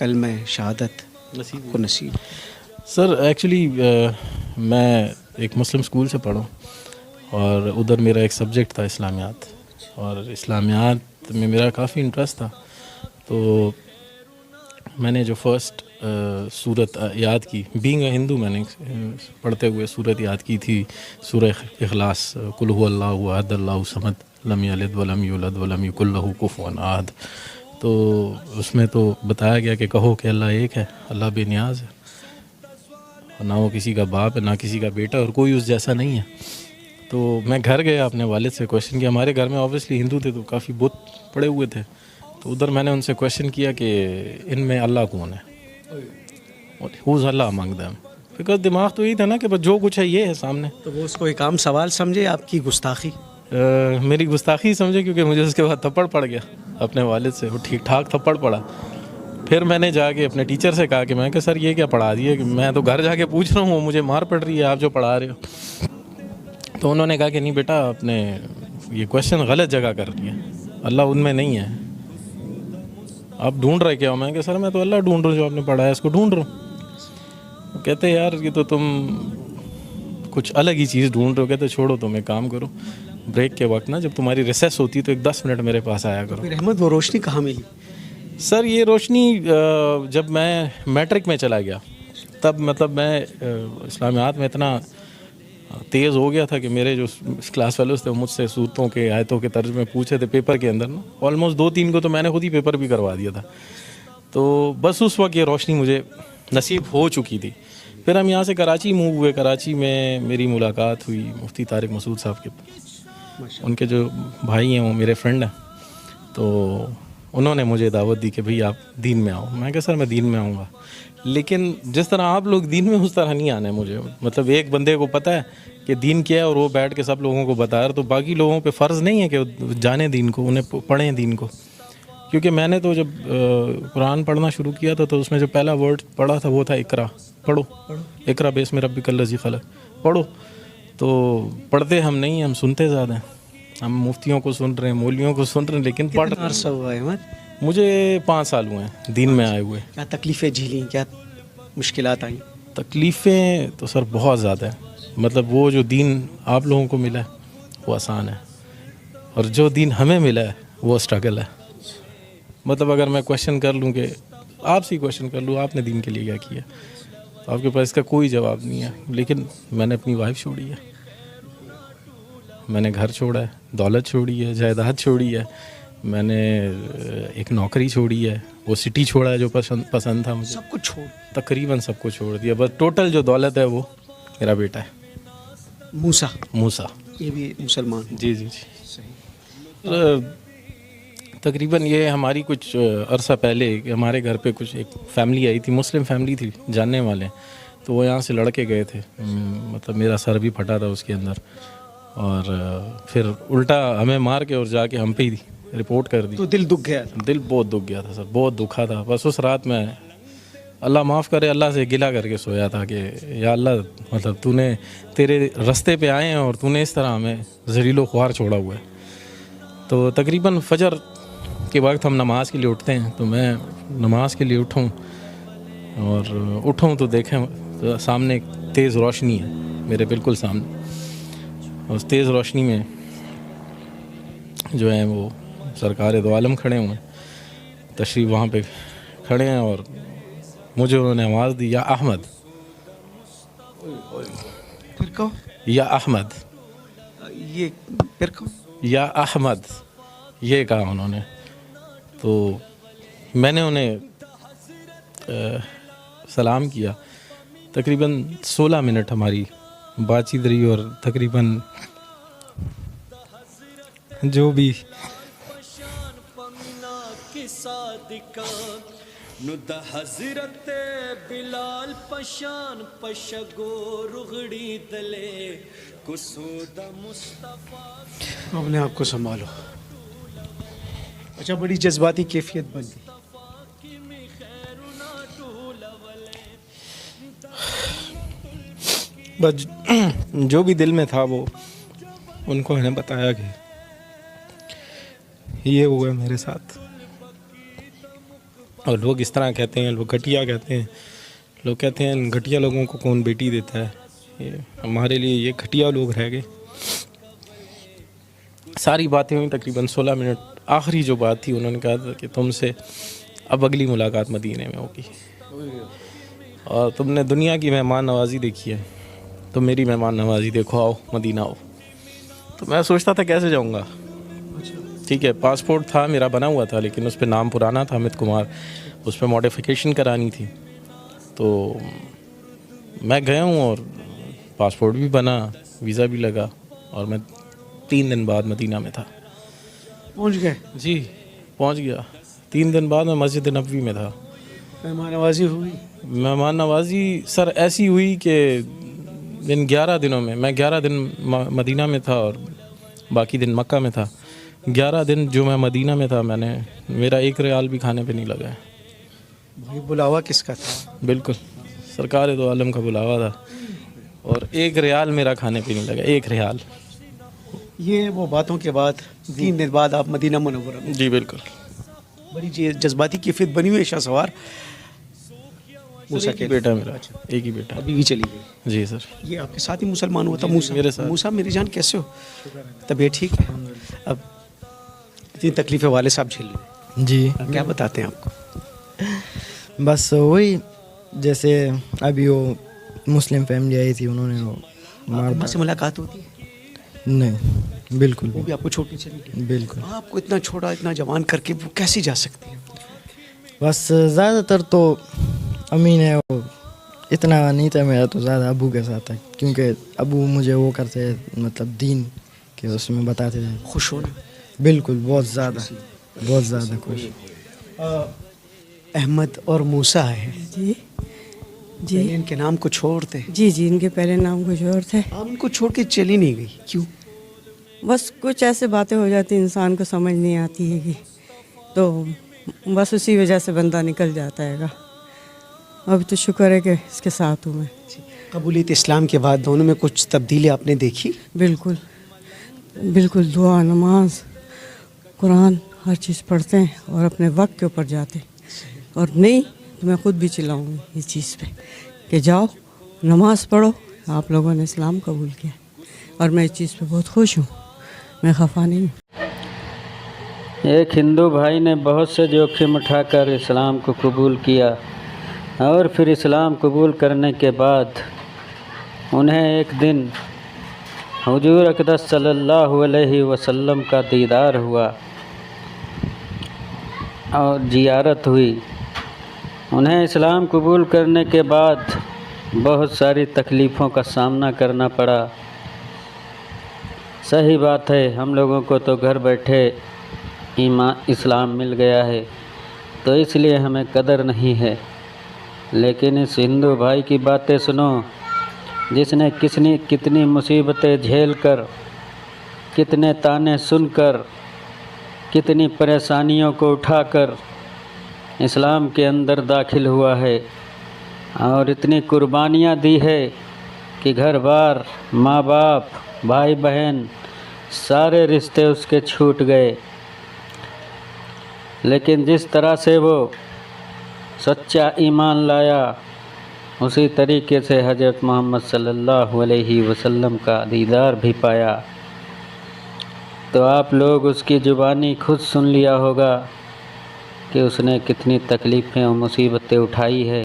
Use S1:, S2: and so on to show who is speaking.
S1: کلمہ شہادت کو نصیب؟
S2: سر ایکچولی میں ایک مسلم اسکول سے پڑھا اور ادھر میرا ایک سبجیکٹ تھا اسلامیات، اور اسلامیات میں میرا کافی انٹرسٹ تھا. تو میں نے جو فرسٹ صورت یاد کی، بینگ اے ہندو، میں نے پڑھتے ہوئے صورت یاد کی تھی سورہ اخلاص، قل هو اللہ احد اللہ صمد لم یلد ولم یولد ولم یکن لہ کفوا احد. تو اس میں تو بتایا گیا کہ کہو کہ اللہ ایک ہے، اللہ بے نیاز ہے، نہ وہ کسی کا باپ ہے نہ کسی کا بیٹا، اور کوئی اس جیسا نہیں ہے. تو میں گھر گیا، اپنے والد سے کویشچن کیا. ہمارے گھر میں اوبیسلی ہندو تھے تو کافی بت پڑے ہوئے تھے، تو ادھر میں نے ان سے کویشچن کیا کہ ان میں اللہ کون ہے، ہوز اللہ امنگ دیم، بیکاز دماغ تو یہی تھا نا کہ بس جو کچھ ہے یہ ہے سامنے.
S1: تو وہ اس کو ایک عام سوال سمجھے، آپ کی گستاخی؟
S2: میری گستاخی سمجھے، کیونکہ مجھے اس کے بعد تھپڑ پڑ گیا اپنے والد سے، وہ ٹھیک ٹھاک تھپڑ پڑا. پھر میں نے جا کے اپنے ٹیچر سے کہا کہ میں کہ سر یہ کیا پڑھا دیے، کہ میں تو گھر جا کے پوچھ رہا ہوں، مجھے مار پڑ رہی ہے آپ جو پڑھا رہے ہو. تو انہوں نے کہا کہ نہیں بیٹا، آپ نے یہ کویشچن غلط جگہ کر دیا، اللہ ان میں نہیں ہے. آپ ڈھونڈ رہے کیا ہو؟ میں کہ سر میں تو اللہ ڈھونڈ رہا ہوں، جو آپ نے پڑھا ہے اس کو ڈھونڈ رہا ہوں. کہتے یار یہ تو تم کچھ الگ ہی چیز ڈھونڈ رہے ہو. کہتے چھوڑو، تم ایک کام کرو، بریک کے وقت نا جب تمہاری ریسیس ہوتی ہے تو ایک 10 منٹ میرے پاس آیا کرو.
S1: پھر احمد وہ روشنی کہاں ملی؟
S2: سر یہ روشنی جب میں میٹرک میں چلا گیا، تب مطلب میں اسلامیات میں اتنا تیز ہو گیا تھا کہ میرے جو کلاس فیلوز تھے وہ مجھ سے صورتوں کے آیتوں کے ترجمے پوچھے تھے پیپر کے اندر نا. آلموسٹ 2-3 کو تو میں نے خود ہی پیپر بھی کروا دیا تھا. تو بس اس وقت یہ روشنی مجھے نصیب ہو چکی تھی. پھر ہم یہاں سے کراچی موو ہوئے. کراچی میں میری ملاقات ہوئی مفتی طارق مسعود صاحب کے، ان کے جو بھائی ہیں وہ میرے فرینڈ ہیں. تو انہوں نے مجھے دعوت دی کہ بھئی آپ دین میں آؤ. میں کہا سر میں دین میں آؤں گا، لیکن جس طرح آپ لوگ دین میں اس طرح نہیں آنا ہے مجھے. مطلب ایک بندے کو پتہ ہے کہ دین کیا ہے اور وہ بیٹھ کے سب لوگوں کو بتا رہا، تو باقی لوگوں پہ فرض نہیں ہے کہ جانیں دین کو، انہیں پڑھیں دین کو. کیونکہ میں نے تو جب قرآن پڑھنا شروع کیا تھا تو اس میں جو پہلا ورڈ پڑھا تھا وہ تھا اقرا، پڑھو، اقرا باسم ربک الذی خلق، پڑھو. تو پڑھتے ہم نہیں ہیں، ہم سنتے زیادہ ہیں. ہم مفتیوں کو سن رہے ہیں، مولویوں کو سن رہے ہیں، لیکن پڑھ.
S1: کتنا عرصہ ہوا ہے احمد؟
S2: مجھے 5 سال ہوئے ہیں دین میں آئے ہوئے.
S1: کیا تکلیفیں جھیلیں، کیا مشکلات آئیں؟
S2: تکلیفیں تو سر بہت زیادہ ہیں. مطلب وہ جو دین آپ لوگوں کو ملا ہے وہ آسان ہے، اور جو دین ہمیں ملا ہے وہ اسٹرگل ہے. مطلب اگر میں کویشچن کر لوں، کہ آپ سے کویشچن کر لوں آپ نے دین کے لیے کیا کیا، تو آپ کے پاس اس کا کوئی جواب نہیں ہے. لیکن میں نے اپنی وائف چھوڑی ہے، میں نے گھر چھوڑا ہے، دولت چھوڑی ہے، جائیداد چھوڑی ہے، میں نے ایک نوکری چھوڑی ہے، وہ سٹی چھوڑا ہے جو پسند تھا مجھے.
S1: سب کچھ چھوڑ،
S2: تقریباً سب کو چھوڑ دیا. بس ٹوٹل جو دولت ہے وہ میرا بیٹا ہے موسیٰ.
S1: یہ بھی مسلمان؟
S2: جی جی جی. تقریباً یہ ہماری کچھ عرصہ پہلے ہمارے گھر پہ کچھ ایک فیملی آئی تھی، مسلم فیملی تھی، جاننے والے، تو وہ یہاں سے لڑکے گئے تھے. مطلب میرا سر بھی پھٹا تھا اس کے اندر، اور پھر الٹا ہمیں مار کے اور جا کے ہم پہ ہی رپورٹ کر دی.
S1: تو دل دکھ گیا؟
S2: دل بہت دکھ گیا تھا سر، بہت دکھا تھا. بس اس رات میں اللہ معاف کرے اللہ سے گلہ کر کے سویا تھا کہ یا اللہ، مطلب تو نے تیرے رستے پہ آئے ہیں اور تو نے اس طرح ہمیں ذلیل و خوار چھوڑا ہوا ہے. تو تقریباً فجر کے وقت ہم نماز کے لیے اٹھتے ہیں، تو میں نماز کے لیے اٹھوں تو دیکھیں سامنے ایک تیز روشنی ہے میرے بالکل سامنے. اس تیز روشنی میں جو ہیں وہ سرکار دو عالم کھڑے ہوئے ہیں، تشریف وہاں پہ کھڑے ہیں، اور مجھے انہوں نے آواز دی یا احمد.
S1: پھر کہو
S2: یا احمد،
S1: یہ پھر کہو
S2: یا احمد، یہ کہا انہوں نے. تو میں نے انہیں سلام کیا. تقریباً 16 منٹ ہماری بات چیت رہی، اور تقریباً جو بھی
S3: حضرت بلال پشان پشگو رغڑی دلے کسود مصطفیٰ.
S1: اپنے آپ کو سنبھالو. اچھا، بڑی جذباتی کیفیت بن گئی.
S2: بس جو بھی دل میں تھا وہ ان کو انہیں بتایا کہ یہ ہوا ہے میرے ساتھ. اور لوگ اس طرح کہتے ہیں, لوگ گھٹیا کہتے ہیں, لوگ کہتے ہیں گھٹیا لوگوں کو کون بیٹی دیتا ہے. یہ ہمارے لیے یہ گھٹیا لوگ رہ گئے. ساری باتیں ہوئیں تقریباً 16 منٹ. آخری جو بات تھی انہوں نے کہا تھا کہ تم سے اب اگلی ملاقات مدینے میں ہوگی, اور تم نے دنیا کی مہمان نوازی دیکھی ہے, تم میری مہمان نوازی دیکھو, آؤ مدینہ آؤ. تو میں سوچتا تھا کیسے جاؤں گا. ٹھیک ہے, پاسپورٹ تھا میرا بنا ہوا تھا, لیکن اس پہ نام پرانا تھا امیت کمار, اس پہ ماڈیفیکیشن کرانی تھی. تو میں گیا ہوں اور پاسپورٹ بھی بنا, ویزا بھی لگا, اور میں 3 دن بعد مدینہ میں تھا.
S1: پہنچ گئے؟
S2: جی پہنچ گیا. 3 دن بعد میں مسجد نبوی میں تھا.
S1: مہمان نوازی ہوئی؟
S2: مہمان نوازی سر ایسی ہوئی کہ 11 دنوں میں 11 دن مدینہ میں تھا اور باقی دن مکہ میں تھا. 11 دن جو میں مدینہ میں تھا, میرا 1 ریال بھی کھانے پہ نہیں لگا ہے.
S1: بھائی بلاوا کس کا تھا؟
S2: بالکل سرکار دو عالم کا بلاوا تھا, اور 1 ریال میرا کھانے پہ نہیں لگا, 1 ریال.
S1: یہ وہ باتوں کے بعد 3 دن بعد آپ مدینہ منورہ میں؟
S2: جی بالکل.
S1: بڑی جذباتی کیفیت بنی ہوئی ہے شاہ سوار.
S2: ایک ہی بیٹا میرا, ایک ہی بیٹا.
S1: ابھی بھی چلی گئی؟
S2: جی سر.
S1: یہ آپ کے ساتھ ہی مسلمان ہوا تھا موسیٰ؟
S2: میرے ساتھ.
S1: موسیٰ میری جان کیسے ہو؟ طبیعت ٹھیک ہے؟ اب اتنی تکلیفیں والد صاحب جھیل رہے
S4: جی
S1: ہیں, کیا بتاتے ہیں آپ کو؟
S4: بس وہی جیسے ابھی وہ مسلم فیملی آئی تھی, انہوں نے وہ مار
S1: اماں سے ملاقات ہوتی ہے؟
S4: نہیں بالکل
S1: وہ بھی آپ کو چھوٹی چلی گئی؟
S4: بالکل.
S1: آپ کو اتنا چھوٹا اتنا جوان کر کے وہ کیسے جا سکتی ہیں؟
S4: بس زیادہ تر تو امی نے وہ اتنا نہیں تھا میرا, تو زیادہ ابو کے ساتھ تھا, کیونکہ ابو مجھے وہ کرتے مطلب دین کے اس میں بتاتے تھے.
S1: خوش ہونا؟
S4: بالکل, بہت زیادہ خوش.
S1: احمد اور موسیٰ ہے
S5: جی جی
S1: ان کے نام کو چھوڑتے ہیں.
S5: جی ان کے پہلے نام کچھ اور تھے.
S1: آپ ان کو چھوڑ کے چلی نہیں گئی, کیوں؟
S5: بس کچھ ایسے باتیں ہو جاتی انسان کو سمجھ نہیں آتی ہے کہ, تو بس اسی وجہ سے بندہ نکل جاتا ہے گا. ابھی تو شکر ہے کہ اس کے ساتھ ہوں میں.
S1: قبولیت اسلام کے بعد دونوں میں کچھ تبدیلی آپ نے دیکھی؟
S5: بالکل بالکل. دعا, نماز, قرآن ہر چیز پڑھتے ہیں اور اپنے وقت کے اوپر جاتے ہیں. اور نہیں تو میں خود بھی چلاؤں گی اس چیز پہ کہ جاؤ نماز پڑھو, آپ لوگوں نے اسلام قبول کیا, اور میں اس چیز پہ بہت خوش ہوں, میں خفا نہیں ہوں.
S6: ایک ہندو بھائی نے بہت سے جوخم اٹھا کر اسلام کو قبول کیا, اور پھر اسلام قبول کرنے کے بعد انہیں ایک دن حضور اقدس صلی اللہ علیہ وسلم کا دیدار ہوا اور زیارت ہوئی. انہیں اسلام قبول کرنے کے بعد بہت ساری تکلیفوں کا سامنا کرنا پڑا. صحیح بات ہے, ہم لوگوں کو تو گھر بیٹھے اسلام مل گیا ہے, تو اس لیے ہمیں قدر نہیں ہے. لیکن اس ہندو بھائی کی باتیں سنو, جس نے کتنی مصیبتیں جھیل کر, کتنے تانے سن کر, کتنی پریشانیوں کو اٹھا کر اسلام کے اندر داخل ہوا ہے, اور اتنی قربانیاں دی ہے کہ گھر بار, ماں باپ, بھائی بہن, سارے رشتے اس کے چھوٹ گئے. لیکن جس طرح سے وہ سچا ایمان لایا, اسی طریقے سے حضرت محمد صلی اللہ علیہ وسلم کا دیدار بھی پایا. تو آپ لوگ اس کی زبانی خود سن لیا ہوگا کہ اس نے کتنی تکلیفیں اور مصیبتیں اٹھائی ہے.